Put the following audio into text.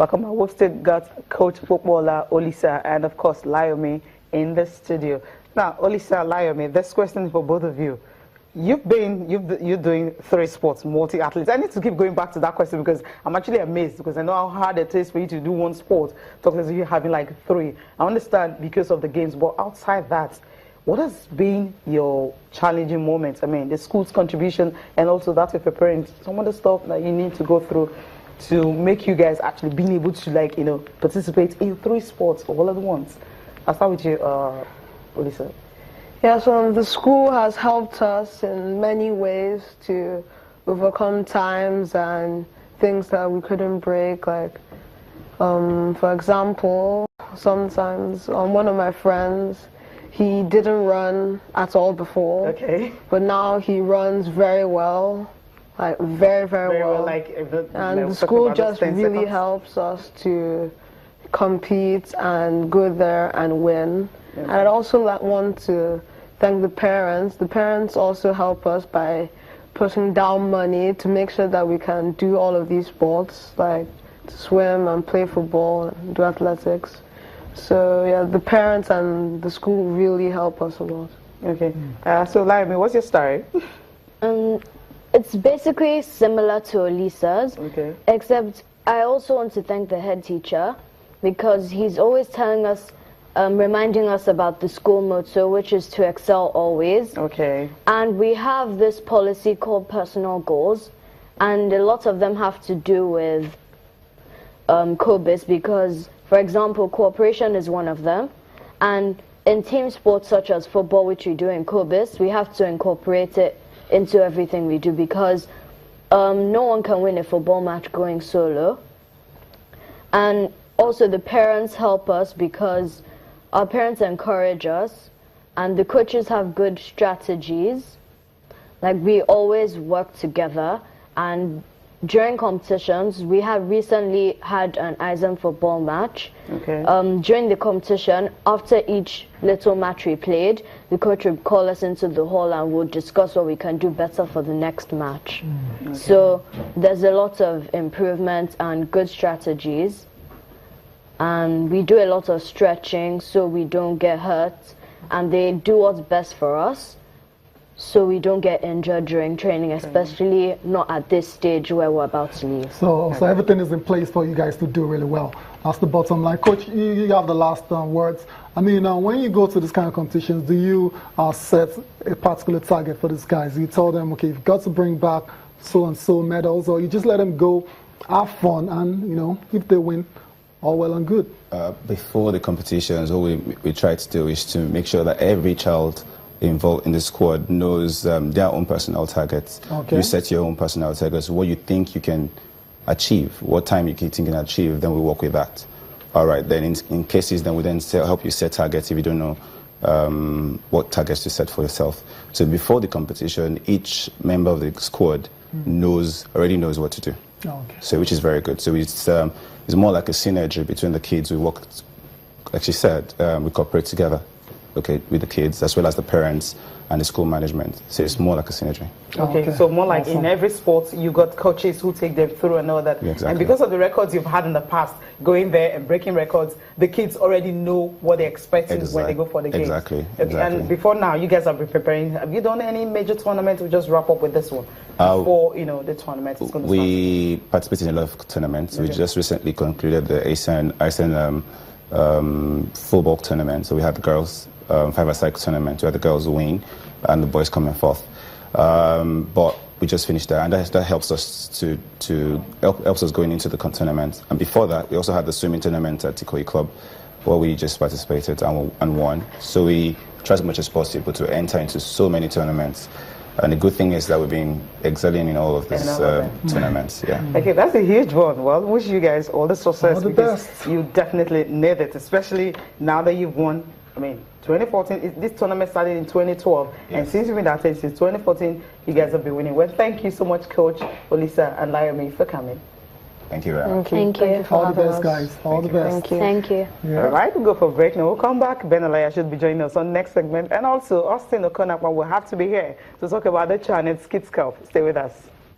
Welcome. We've still got Coach Footballer Olisa and, of course, Layomi in the studio. Now, Olisa, Layomi, this question is for both of you. You're doing 3 sports, multi-athletes. I need to keep going back to that question because I'm actually amazed because I know how hard it is for you to do 1 sport. Talking as if you're having like 3. I understand because of the games, but outside that, what has been your challenging moments? I mean, the school's contribution and also that of your parents, some of the stuff that you need to go through to make you guys actually being able to, like, you know, participate in 3 sports all at once. I'll start with you, Olisa. Yeah, so the school has helped us in many ways to overcome times and things that we couldn't break. Like, for example, sometimes one of my friends, he didn't run at all before. Okay. But now he runs very well, like very well. And the school just really helps us to compete and go there and win. Okay. And I'd also want to thank the parents. The parents also help us by putting down money to make sure that we can do all of these sports, like to swim and play football and do athletics. So yeah, the parents and the school really help us a lot. Okay. So Layomi, what's your story? It's basically similar to Olisa's, okay, except I also want to thank the head teacher because he's always telling us, reminding us about the school motto, which is to excel always. Okay. And we have this policy called personal goals, and a lot of them have to do with COBIS because, for example, cooperation is one of them. And in team sports such as football, which we do in COBIS, we have to incorporate it into everything we do because no one can win a football match going solo. And also the parents help us because our parents encourage us and the coaches have good strategies. Like, we always work together, and during competitions, we have recently had an Eisen football match. Okay. During the competition, after each little match we played, the coach would call us into the hall and we'll discuss what we can do better for the next match. Okay. So there's a lot of improvement and good strategies. And we do a lot of stretching so we don't get hurt. And they do what's best for us so we don't get injured during training, especially not at this stage where we're about to leave. So everything is in place for you guys to do really well. That's the bottom line. Coach, you have the last words. I mean, when you go to this kind of competitions, do you set a particular target for these guys? You tell them, okay, you've got to bring back so-and-so medals, or you just let them go, have fun, and, you know, if they win, all well and good? Before the competitions, what we try to do is to make sure that every child involved in the squad knows their own personal targets. Okay. You set your own personal targets, what you think you can achieve, what time you think you can achieve, then we work with that. All right, then in cases, then we then help you set targets if you don't know what targets to set for yourself. So before the competition, each member of the squad already knows what to do. Okay. So which is very good. So it's more like a synergy between the kids. We work, like she said, we cooperate together. Okay, with the kids as well as the parents and the school management. So it's more like a synergy. Okay, so more like in every sport, you got coaches who take them through and all that. Yeah, exactly. And because of the records you've had in the past, going there and breaking records, the kids already know what they're expecting when they go for the games. Exactly. Okay, exactly. And before now, you guys have been preparing. Have you done any major tournaments? We'll just wrap up with this one before the tournament is going to start. We participate in a lot of tournaments. Okay. We just recently concluded the ASEAN football tournament. So we had the girls 5-a-side tournament where the girls win and the boys coming fourth. But we just finished that, and that helps us helps us going into the tournament. And before that, we also had the swimming tournament at Tikoi Club, where we just participated and won. So we try as much as possible to enter into so many tournaments. And the good thing is that we've been excelling in all of these tournaments. Yeah. Okay, that's a huge one. Well, wish you guys all the success. All the because best. You definitely need it, especially now that you've won. I mean, 2014, this tournament started in 2012, yes. And since you've been at it since 2014, you guys have been winning. Well, thank you so much, Coach Olisa and Layomi, for coming. Thank you very much. Thank you. All the best, guys. All the best. Thank you. Thank you. Yeah. All right, we'll go for a break now. We'll come back. Ben Alaya should be joining us on next segment. And also, Austin Okonakwa will have to be here to talk about the Channel Kids Cup. Stay with us.